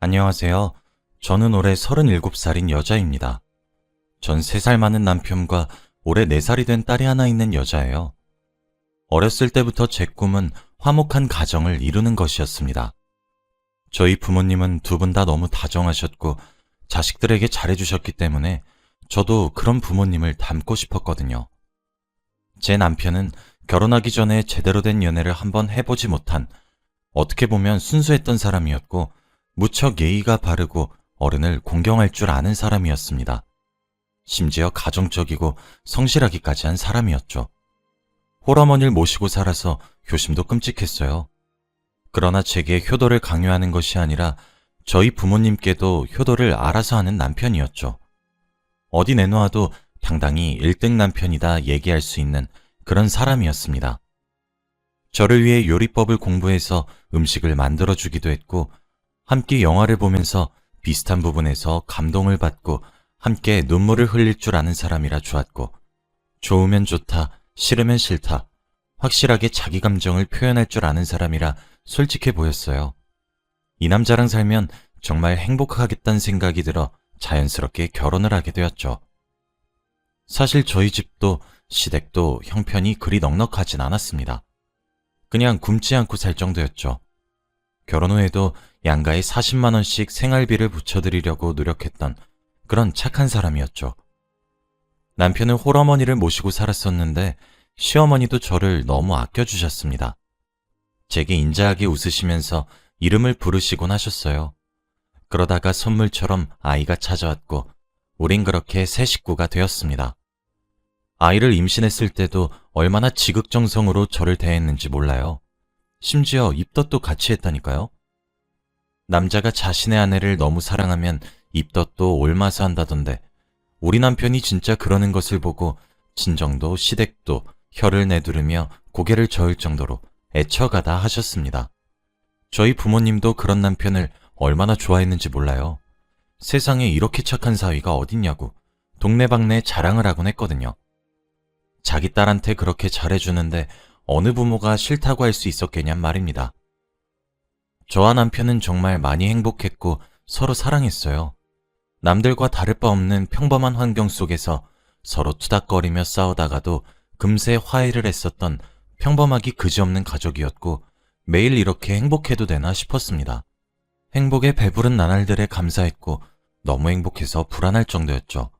안녕하세요. 저는 올해 37살인 여자입니다. 전 3살 많은 남편과 올해 4살이 된 딸이 하나 있는 여자예요. 어렸을 때부터 제 꿈은 화목한 가정을 이루는 것이었습니다. 저희 부모님은 두 분 다 너무 다정하셨고 자식들에게 잘해주셨기 때문에 저도 그런 부모님을 닮고 싶었거든요. 제 남편은 결혼하기 전에 제대로 된 연애를 한번 해보지 못한, 어떻게 보면 순수했던 사람이었고 무척 예의가 바르고 어른을 공경할 줄 아는 사람이었습니다. 심지어 가정적이고 성실하기까지 한 사람이었죠. 홀어머니를 모시고 살아서 효심도 끔찍했어요. 그러나 제게 효도를 강요하는 것이 아니라 저희 부모님께도 효도를 알아서 하는 남편이었죠. 어디 내놓아도 당당히 1등 남편이다 얘기할 수 있는 그런 사람이었습니다. 저를 위해 요리법을 공부해서 음식을 만들어주기도 했고, 함께 영화를 보면서 비슷한 부분에서 감동을 받고 함께 눈물을 흘릴 줄 아는 사람이라 좋았고, 좋으면 좋다, 싫으면 싫다, 확실하게 자기 감정을 표현할 줄 아는 사람이라 솔직해 보였어요. 이 남자랑 살면 정말 행복하겠다는 생각이 들어 자연스럽게 결혼을 하게 되었죠. 사실 저희 집도 시댁도 형편이 그리 넉넉하진 않았습니다. 그냥 굶지 않고 살 정도였죠. 결혼 후에도 양가에 40만 원씩 생활비를 붙여드리려고 노력했던 그런 착한 사람이었죠. 남편은 홀어머니를 모시고 살았었는데 시어머니도 저를 너무 아껴주셨습니다. 제게 인자하게 웃으시면서 이름을 부르시곤 하셨어요. 그러다가 선물처럼 아이가 찾아왔고 우린 그렇게 새 식구가 되었습니다. 아이를 임신했을 때도 얼마나 지극정성으로 저를 대했는지 몰라요. 심지어 입덧도 같이 했다니까요. 남자가 자신의 아내를 너무 사랑하면 입덧도 옮아서 한다던데, 우리 남편이 진짜 그러는 것을 보고 친정도 시댁도 혀를 내두르며 고개를 저을 정도로 애처가다 하셨습니다. 저희 부모님도 그런 남편을 얼마나 좋아했는지 몰라요. 세상에 이렇게 착한 사위가 어딨냐고 동네방네 자랑을 하곤 했거든요. 자기 딸한테 그렇게 잘해주는데 어느 부모가 싫다고 할 수 있었겠냔 말입니다. 저와 남편은 정말 많이 행복했고 서로 사랑했어요. 남들과 다를 바 없는 평범한 환경 속에서 서로 투닥거리며 싸우다가도 금세 화해를 했었던 평범하기 그지없는 가족이었고, 매일 이렇게 행복해도 되나 싶었습니다. 행복에 배부른 나날들에 감사했고 너무 행복해서 불안할 정도였죠.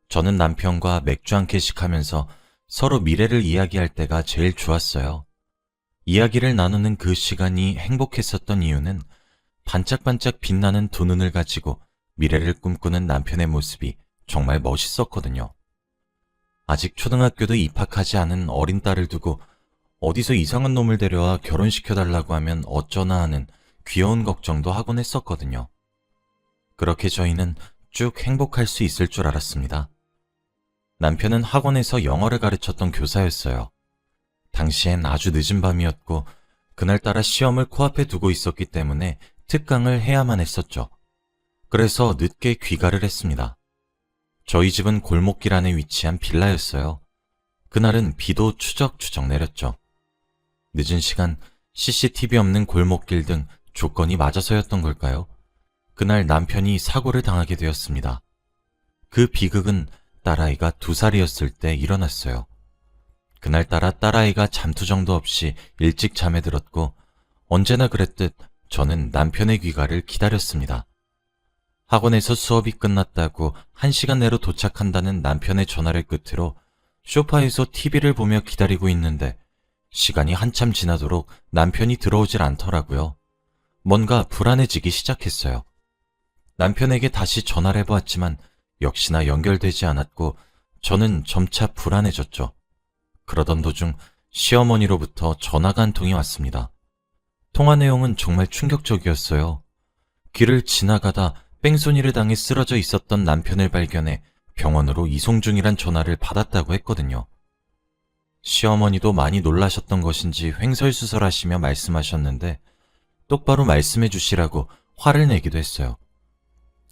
저는 남편과 맥주 한 캔씩 하면서 서로 미래를 이야기할 때가 제일 좋았어요. 이야기를 나누는 그 시간이 행복했었던 이유는 반짝반짝 빛나는 두 눈을 가지고 미래를 꿈꾸는 남편의 모습이 정말 멋있었거든요. 아직 초등학교도 입학하지 않은 어린 딸을 두고 어디서 이상한 놈을 데려와 결혼시켜달라고 하면 어쩌나 하는 귀여운 걱정도 하곤 했었거든요. 그렇게 저희는 쭉 행복할 수 있을 줄 알았습니다. 남편은 학원에서 영어를 가르쳤던 교사였어요. 당시엔 아주 늦은 밤이었고 그날따라 시험을 코앞에 두고 있었기 때문에 특강을 해야만 했었죠. 그래서 늦게 귀가를 했습니다. 저희 집은 골목길 안에 위치한 빌라였어요. 그날은 비도 추적추적 내렸죠. 늦은 시간 CCTV 없는 골목길 등 조건이 맞아서였던 걸까요? 그날 남편이 사고를 당하게 되었습니다. 그 비극은 딸아이가 2살이었을 때 일어났어요. 그날따라 딸아이가 잠투정도 없이 일찍 잠에 들었고 언제나 그랬듯 저는 남편의 귀가를 기다렸습니다. 학원에서 수업이 끝났다고 1시간 내로 도착한다는 남편의 전화를 끝으로 소파에서 TV를 보며 기다리고 있는데 시간이 한참 지나도록 남편이 들어오질 않더라고요. 뭔가 불안해지기 시작했어요. 남편에게 다시 전화를 해보았지만 역시나 연결되지 않았고 저는 점차 불안해졌죠. 그러던 도중 시어머니로부터 전화가 한 통이 왔습니다. 통화 내용은 정말 충격적이었어요. 길을 지나가다 뺑소니를 당해 쓰러져 있었던 남편을 발견해 병원으로 이송 중이란 전화를 받았다고 했거든요. 시어머니도 많이 놀라셨던 것인지 횡설수설하시며 말씀하셨는데 똑바로 말씀해 주시라고 화를 내기도 했어요.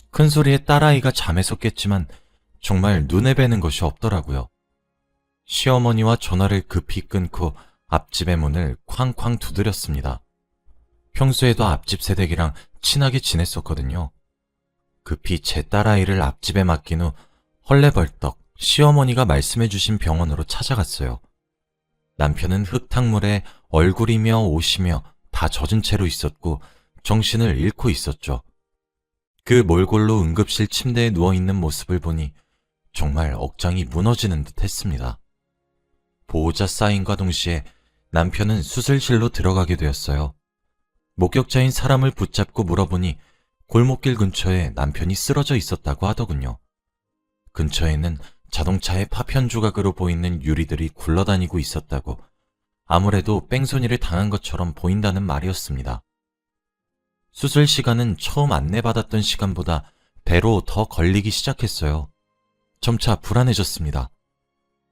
큰 소리에 딸아이가 잠에 섰겠지만 정말 눈에 뵈는 것이 없더라고요. 시어머니와 전화를 급히 끊고 앞집의 문을 쾅쾅 두드렸습니다. 평소에도 앞집 새댁이랑 친하게 지냈었거든요. 급히 제 딸아이를 앞집에 맡긴 후 헐레벌떡 시어머니가 말씀해주신 병원으로 찾아갔어요. 남편은 흙탕물에 얼굴이며 옷이며 다 젖은 채로 있었고 정신을 잃고 있었죠. 그 몰골로 응급실 침대에 누워있는 모습을 보니 정말 억장이 무너지는 듯 했습니다. 보호자 사인과 동시에 남편은 수술실로 들어가게 되었어요. 목격자인 사람을 붙잡고 물어보니 골목길 근처에 남편이 쓰러져 있었다고 하더군요. 근처에는 자동차의 파편 조각으로 보이는 유리들이 굴러다니고 있었다고, 아무래도 뺑소니를 당한 것처럼 보인다는 말이었습니다. 수술 시간은 처음 안내받았던 시간보다 배로 더 걸리기 시작했어요. 점차 불안해졌습니다.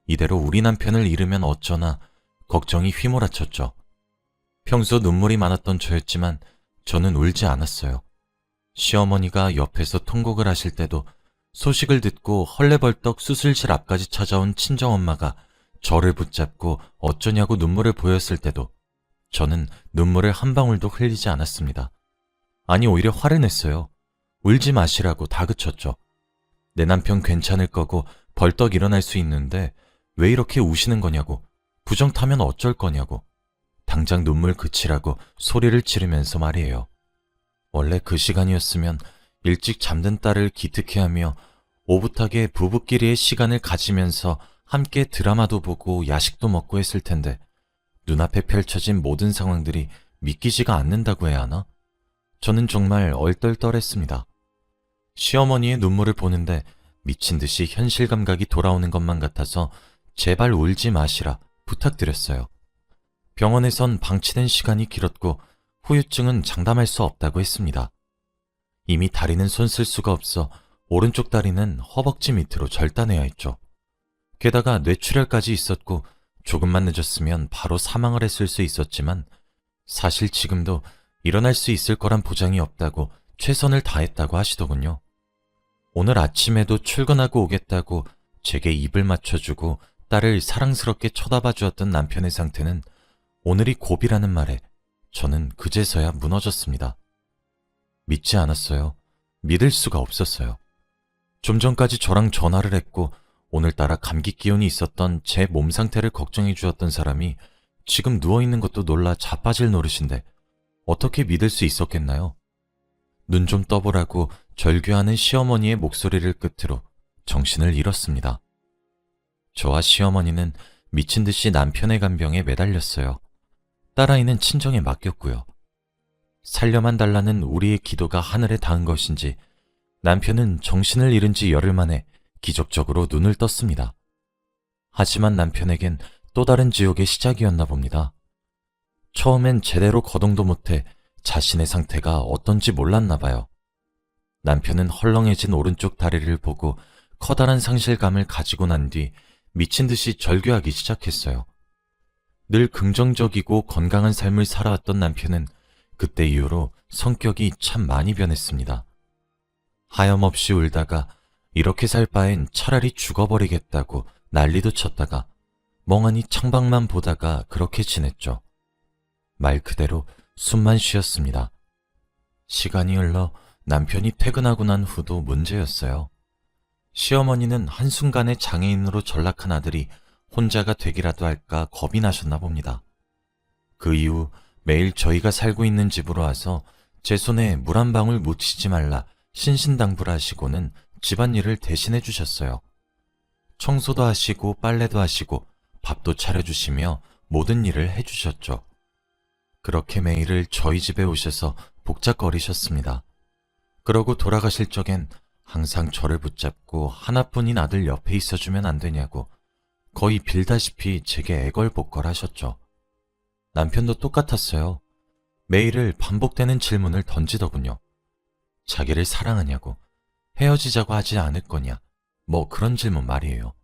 이대로 우리 남편을 잃으면 어쩌나 걱정이 휘몰아쳤죠. 평소 눈물이 많았던 저였지만 저는 울지 않았어요. 시어머니가 옆에서 통곡을 하실 때도, 소식을 듣고 헐레벌떡 수술실 앞까지 찾아온 친정엄마가 저를 붙잡고 어쩌냐고 눈물을 보였을 때도 저는 눈물을 한 방울도 흘리지 않았습니다. 아니, 오히려 화를 냈어요. 울지 마시라고 다그쳤죠. 내 남편 괜찮을 거고 벌떡 일어날 수 있는데 왜 이렇게 우시는 거냐고, 부정 타면 어쩔 거냐고, 당장 눈물 그치라고 소리를 지르면서 말이에요. 원래 그 시간이었으면 일찍 잠든 딸을 기특해하며 오붓하게 부부끼리의 시간을 가지면서 함께 드라마도 보고 야식도 먹고 했을 텐데, 눈앞에 펼쳐진 모든 상황들이 믿기지가 않는다고 해야 하나? 저는 정말 얼떨떨했습니다. 시어머니의 눈물을 보는데 미친 듯이 현실 감각이 돌아오는 것만 같아서 제발 울지 마시라 부탁드렸어요. 병원에선 방치된 시간이 길었고 후유증은 장담할 수 없다고 했습니다. 이미 다리는 손 쓸 수가 없어 오른쪽 다리는 허벅지 밑으로 절단해야 했죠. 게다가 뇌출혈까지 있었고 조금만 늦었으면 바로 사망을 했을 수 있었지만, 사실 지금도 일어날 수 있을 거란 보장이 없다고 최선을 다했다고 하시더군요. 오늘 아침에도 출근하고 오겠다고 제게 입을 맞춰주고 딸을 사랑스럽게 쳐다봐 주었던 남편의 상태는 오늘이 고비라는 말에 저는 그제서야 무너졌습니다. 믿지 않았어요. 믿을 수가 없었어요. 좀 전까지 저랑 전화를 했고 오늘따라 감기 기운이 있었던 제 몸 상태를 걱정해 주었던 사람이 지금 누워있는 것도 놀라 자빠질 노릇인데 어떻게 믿을 수 있었겠나요? 눈 좀 떠보라고 절규하는 시어머니의 목소리를 끝으로 정신을 잃었습니다. 저와 시어머니는 미친 듯이 남편의 간병에 매달렸어요. 딸아이는 친정에 맡겼고요. 살려만 달라는 우리의 기도가 하늘에 닿은 것인지 남편은 정신을 잃은 지 열흘 만에 기적적으로 눈을 떴습니다. 하지만 남편에겐 또 다른 지옥의 시작이었나 봅니다. 처음엔 제대로 거동도 못해 자신의 상태가 어떤지 몰랐나 봐요. 남편은 헐렁해진 오른쪽 다리를 보고 커다란 상실감을 가지고 난 뒤 미친 듯이 절규하기 시작했어요. 늘 긍정적이고 건강한 삶을 살아왔던 남편은 그때 이후로 성격이 참 많이 변했습니다. 하염없이 울다가 이렇게 살 바엔 차라리 죽어버리겠다고 난리도 쳤다가 멍하니 창밖만 보다가 그렇게 지냈죠. 말 그대로 숨만 쉬었습니다. 시간이 흘러 남편이 퇴근하고 난 후도 문제였어요. 시어머니는 한순간에 장애인으로 전락한 아들이 혼자가 되기라도 할까 겁이 나셨나 봅니다. 그 이후 매일 저희가 살고 있는 집으로 와서 제 손에 물 한 방울 묻히지 말라 신신당부를 하시고는 집안일을 대신해 주셨어요. 청소도 하시고 빨래도 하시고 밥도 차려주시며 모든 일을 해주셨죠. 그렇게 매일을 저희 집에 오셔서 복작거리셨습니다. 그러고 돌아가실 적엔 항상 저를 붙잡고 하나뿐인 아들 옆에 있어주면 안 되냐고 거의 빌다시피 제게 애걸복걸 하셨죠. 남편도 똑같았어요. 매일을 반복되는 질문을 던지더군요. 자기를 사랑하냐고, 헤어지자고 하지 않을 거냐, 뭐 그런 질문 말이에요.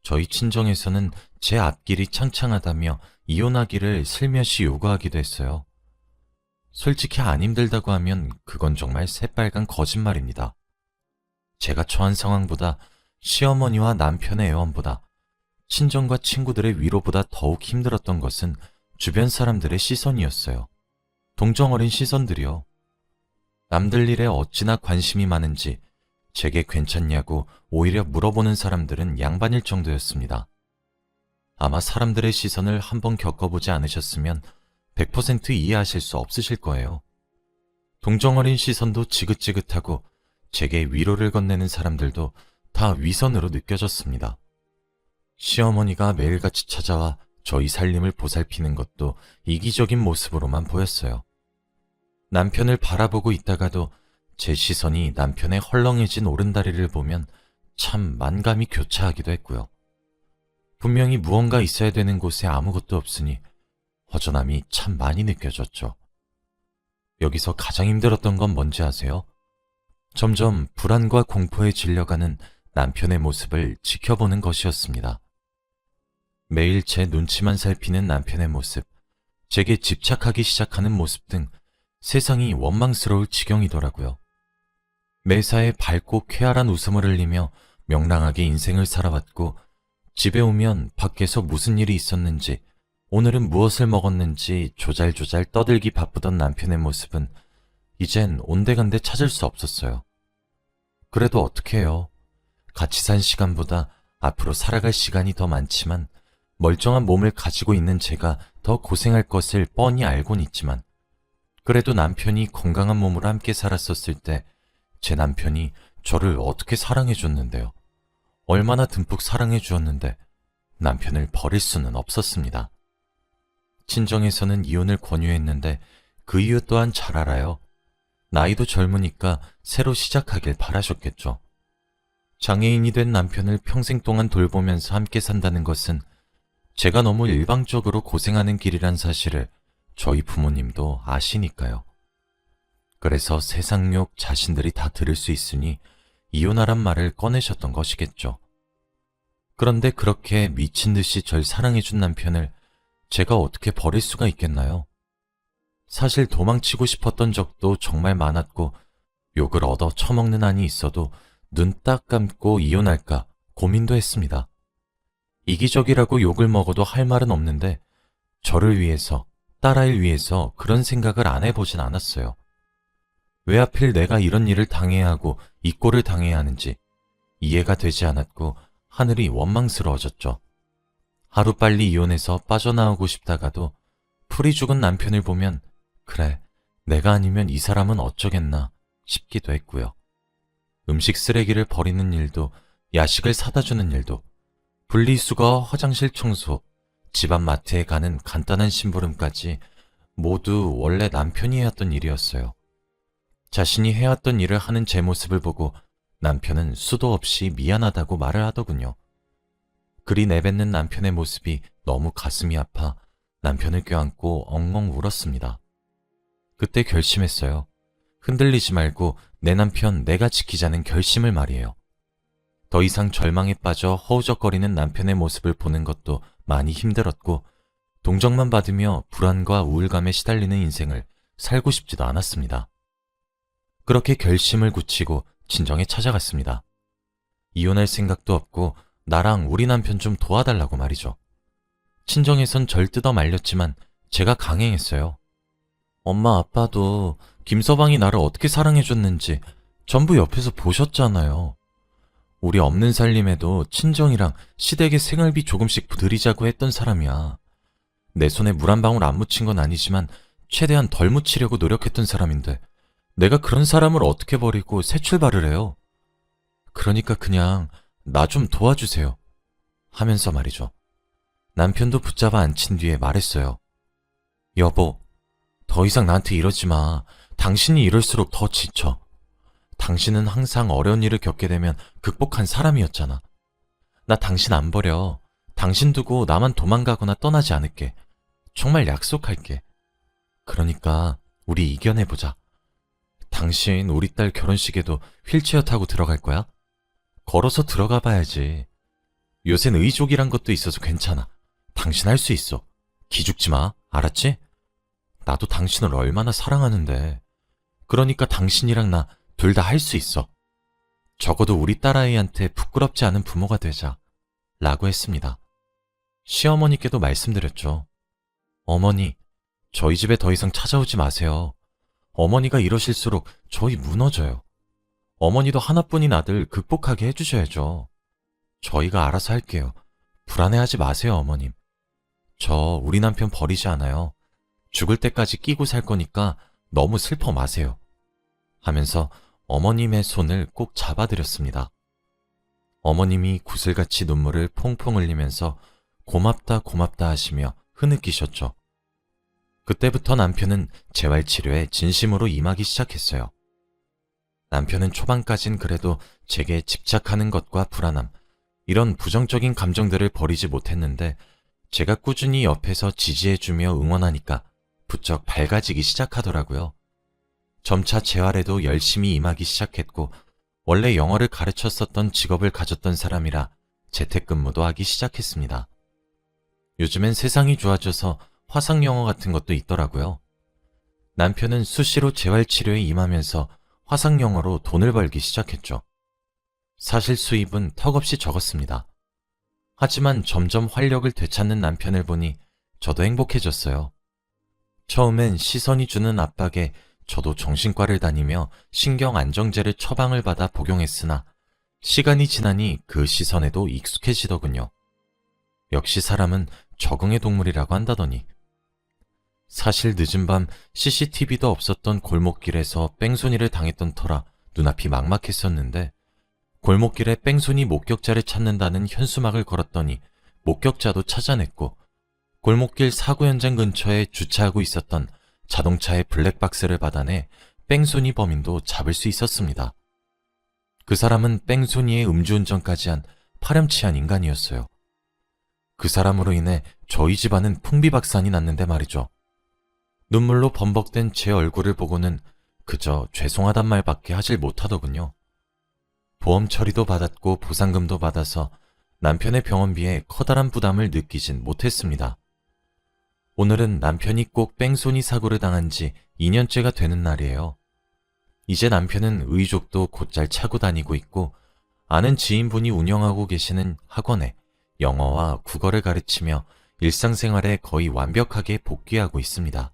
저희 친정에서는 제 앞길이 창창하다며 이혼하기를 슬며시 요구하기도 했어요. 솔직히 안 힘들다고 하면 그건 정말 새빨간 거짓말입니다. 제가 처한 상황보다 시어머니와 남편의 애원보다 친정과 친구들의 위로보다 더욱 힘들었던 것은 주변 사람들의 시선이었어요. 동정어린 시선들이요. 남들 일에 어찌나 관심이 많은지 제게 괜찮냐고 오히려 물어보는 사람들은 양반일 정도였습니다. 아마 사람들의 시선을 한번 겪어보지 않으셨으면 100% 이해하실 수 없으실 거예요. 동정어린 시선도 지긋지긋하고 제게 위로를 건네는 사람들도 다 위선으로 느껴졌습니다. 시어머니가 매일같이 찾아와 저희 살림을 보살피는 것도 이기적인 모습으로만 보였어요. 남편을 바라보고 있다가도 제 시선이 남편의 헐렁해진 오른다리를 보면 참 만감이 교차하기도 했고요. 분명히 무언가 있어야 되는 곳에 아무것도 없으니 허전함이 참 많이 느껴졌죠. 여기서 가장 힘들었던 건 뭔지 아세요? 점점 불안과 공포에 질려가는 남편의 모습을 지켜보는 것이었습니다. 매일 제 눈치만 살피는 남편의 모습, 제게 집착하기 시작하는 모습 등 세상이 원망스러울 지경이더라고요. 매사에 밝고 쾌활한 웃음을 흘리며 명랑하게 인생을 살아왔고 집에 오면 밖에서 무슨 일이 있었는지, 오늘은 무엇을 먹었는지 조잘조잘 떠들기 바쁘던 남편의 모습은 이젠 온데간데 찾을 수 없었어요. 그래도 어떻게 해요? 같이 산 시간보다 앞으로 살아갈 시간이 더 많지만 멀쩡한 몸을 가지고 있는 제가 더 고생할 것을 뻔히 알고는 있지만 그래도 남편이 건강한 몸으로 함께 살았었을 때 제 남편이 저를 어떻게 사랑해 줬는데요. 얼마나 듬뿍 사랑해 주었는데 남편을 버릴 수는 없었습니다. 친정에서는 이혼을 권유했는데 그 이유 또한 잘 알아요. 나이도 젊으니까 새로 시작하길 바라셨겠죠. 장애인이 된 남편을 평생 동안 돌보면서 함께 산다는 것은 제가 너무 일방적으로 고생하는 길이란 사실을 저희 부모님도 아시니까요. 그래서 세상욕 자신들이 다 들을 수 있으니 이혼하란 말을 꺼내셨던 것이겠죠. 그런데 그렇게 미친 듯이 절 사랑해준 남편을 제가 어떻게 버릴 수가 있겠나요? 사실 도망치고 싶었던 적도 정말 많았고 욕을 얻어 처먹는 한이 있어도 눈 딱 감고 이혼할까 고민도 했습니다. 이기적이라고 욕을 먹어도 할 말은 없는데 저를 위해서, 딸아이를 위해서 그런 생각을 안 해보진 않았어요. 왜 하필 내가 이런 일을 당해야 하고 이 꼴을 당해야 하는지 이해가 되지 않았고 하늘이 원망스러워졌죠. 하루빨리 이혼해서 빠져나오고 싶다가도 풀이 죽은 남편을 보면 그래, 내가 아니면 이 사람은 어쩌겠나 싶기도 했고요. 음식 쓰레기를 버리는 일도, 야식을 사다 주는 일도, 분리수거, 화장실 청소, 집안 마트에 가는 간단한 심부름까지 모두 원래 남편이 해왔던 일이었어요. 자신이 해왔던 일을 하는 제 모습을 보고 남편은 수도 없이 미안하다고 말을 하더군요. 그리 내뱉는 남편의 모습이 너무 가슴이 아파 남편을 껴안고 엉엉 울었습니다. 그때 결심했어요. 흔들리지 말고 내 남편 내가 지키자는 결심을 말이에요. 더 이상 절망에 빠져 허우적거리는 남편의 모습을 보는 것도 많이 힘들었고 동정만 받으며 불안과 우울감에 시달리는 인생을 살고 싶지도 않았습니다. 그렇게 결심을 굳히고 친정에 찾아갔습니다. 이혼할 생각도 없고 나랑 우리 남편 좀 도와달라고 말이죠. 친정에선 절 뜯어 말렸지만 제가 강행했어요. 엄마 아빠도 김서방이 나를 어떻게 사랑해줬는지 전부 옆에서 보셨잖아요. 우리 없는 살림에도 친정이랑 시댁에 생활비 조금씩 드리자고 했던 사람이야. 내 손에 물 한 방울 안 묻힌 건 아니지만 최대한 덜 묻히려고 노력했던 사람인데 내가 그런 사람을 어떻게 버리고 새 출발을 해요? 그러니까 그냥 나 좀 도와주세요. 하면서 말이죠. 남편도 붙잡아 앉힌 뒤에 말했어요. 여보, 더 이상 나한테 이러지 마. 당신이 이럴수록 더 지쳐. 당신은 항상 어려운 일을 겪게 되면 극복한 사람이었잖아. 나 당신 안 버려. 당신 두고 나만 도망가거나 떠나지 않을게. 정말 약속할게. 그러니까 우리 이겨내보자. 당신 우리 딸 결혼식에도 휠체어 타고 들어갈 거야? 걸어서 들어가 봐야지. 요샌 의족이란 것도 있어서 괜찮아. 당신 할 수 있어. 기죽지 마. 알았지? 나도 당신을 얼마나 사랑하는데. 그러니까 당신이랑 나 둘 다 할 수 있어. 적어도 우리 딸아이한테 부끄럽지 않은 부모가 되자. 라고 했습니다. 시어머니께도 말씀드렸죠. 어머니, 저희 집에 더 이상 찾아오지 마세요. 어머니가 이러실수록 저희 무너져요. 어머니도 하나뿐인 아들 극복하게 해주셔야죠. 저희가 알아서 할게요. 불안해하지 마세요, 어머님. 저 우리 남편 버리지 않아요. 죽을 때까지 끼고 살 거니까 너무 슬퍼 마세요. 하면서 어머님의 손을 꼭 잡아드렸습니다. 어머님이 구슬같이 눈물을 퐁퐁 흘리면서 고맙다 고맙다 하시며 흐느끼셨죠. 그때부터 남편은 재활치료에 진심으로 임하기 시작했어요. 남편은 초반까진 그래도 제게 집착하는 것과 불안함, 이런 부정적인 감정들을 버리지 못했는데 제가 꾸준히 옆에서 지지해주며 응원하니까 부쩍 밝아지기 시작하더라고요. 점차 재활에도 열심히 임하기 시작했고 원래 영어를 가르쳤었던 직업을 가졌던 사람이라 재택근무도 하기 시작했습니다. 요즘엔 세상이 좋아져서 화상영어 같은 것도 있더라고요. 남편은 수시로 재활치료에 임하면서 화상영어로 돈을 벌기 시작했죠. 사실 수입은 턱없이 적었습니다. 하지만 점점 활력을 되찾는 남편을 보니 저도 행복해졌어요. 처음엔 시선이 주는 압박에 저도 정신과를 다니며 신경안정제를 처방을 받아 복용했으나 시간이 지나니 그 시선에도 익숙해지더군요. 역시 사람은 적응의 동물이라고 한다더니. 사실 늦은 밤 CCTV도 없었던 골목길에서 뺑소니를 당했던 터라 눈앞이 막막했었는데 골목길에 뺑소니 목격자를 찾는다는 현수막을 걸었더니 목격자도 찾아냈고 골목길 사고 현장 근처에 주차하고 있었던 자동차의 블랙박스를 받아내 뺑소니 범인도 잡을 수 있었습니다. 그 사람은 뺑소니에 음주운전까지 한 파렴치한 인간이었어요. 그 사람으로 인해 저희 집안은 풍비박산이 났는데 말이죠. 눈물로 범벅된 제 얼굴을 보고는 그저 죄송하단 말밖에 하질 못하더군요. 보험 처리도 받았고 보상금도 받아서 남편의 병원비에 커다란 부담을 느끼진 못했습니다. 오늘은 남편이 꼭 뺑소니 사고를 당한 지 2년째가 되는 날이에요. 이제 남편은 의족도 곧잘 차고 다니고 있고 아는 지인분이 운영하고 계시는 학원에 영어와 국어를 가르치며 일상생활에 거의 완벽하게 복귀하고 있습니다.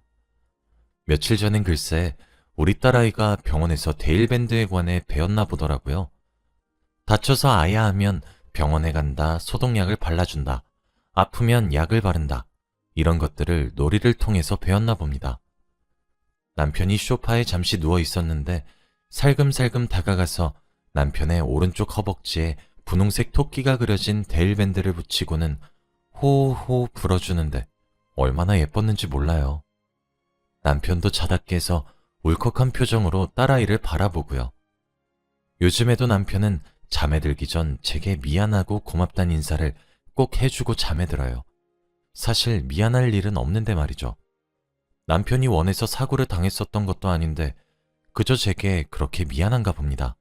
며칠 전엔 글쎄 우리 딸아이가 병원에서 데일밴드에 관해 배웠나 보더라고요. 다쳐서 아야 하면 병원에 간다, 소독약을 발라준다, 아프면 약을 바른다, 이런 것들을 놀이를 통해서 배웠나 봅니다. 남편이 소파에 잠시 누워 있었는데 살금살금 다가가서 남편의 오른쪽 허벅지에 분홍색 토끼가 그려진 데일밴드를 붙이고는 호호호 불어주는데 얼마나 예뻤는지 몰라요. 남편도 자다 깨서 울컥한 표정으로 딸아이를 바라보고요. 요즘에도 남편은 잠에 들기 전 제게 미안하고 고맙다는 인사를 꼭 해주고 잠에 들어요. 사실 미안할 일은 없는데 말이죠. 남편이 원해서 사고를 당했었던 것도 아닌데 그저 제게 그렇게 미안한가 봅니다.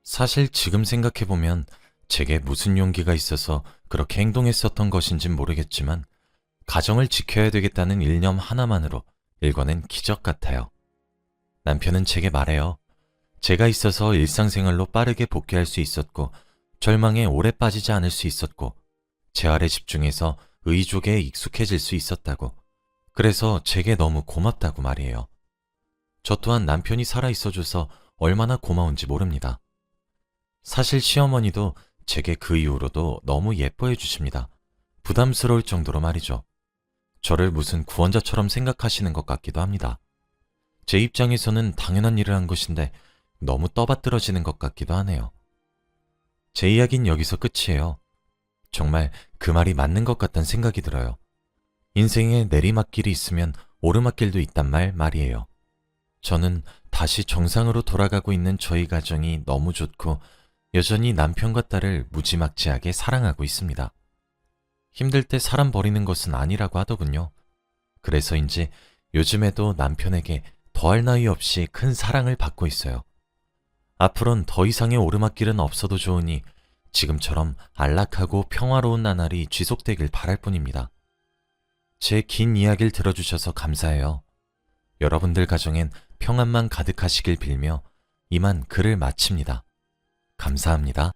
사실 지금 생각해보면 제게 무슨 용기가 있어서 그렇게 행동했었던 것인진 모르겠지만 가정을 지켜야 되겠다는 일념 하나만으로 일궈낸 기적 같아요. 남편은 제게 말해요. 제가 있어서 일상생활로 빠르게 복귀할 수 있었고 절망에 오래 빠지지 않을 수 있었고 재활에 집중해서 의족에 익숙해질 수 있었다고. 그래서 제게 너무 고맙다고 말이에요. 저 또한 남편이 살아있어줘서 얼마나 고마운지 모릅니다. 사실 시어머니도 제게 그 이후로도 너무 예뻐해 주십니다. 부담스러울 정도로 말이죠. 저를 무슨 구원자처럼 생각하시는 것 같기도 합니다. 제 입장에서는 당연한 일을 한 것인데 너무 떠받들어지는 것 같기도 하네요. 제 이야기는 여기서 끝이에요. 정말 그 말이 맞는 것 같다는 생각이 들어요. 인생에 내리막길이 있으면 오르막길도 있단 말이에요. 저는 다시 정상으로 돌아가고 있는 저희 가정이 너무 좋고 여전히 남편과 딸을 무지막지하게 사랑하고 있습니다. 힘들 때 사람 버리는 것은 아니라고 하더군요. 그래서인지 요즘에도 남편에게 더할 나위 없이 큰 사랑을 받고 있어요. 앞으론 더 이상의 오르막길은 없어도 좋으니 지금처럼 안락하고 평화로운 나날이 지속되길 바랄 뿐입니다. 제 긴 이야기를 들어주셔서 감사해요. 여러분들 가정엔 평안만 가득하시길 빌며 이만 글을 마칩니다. 감사합니다.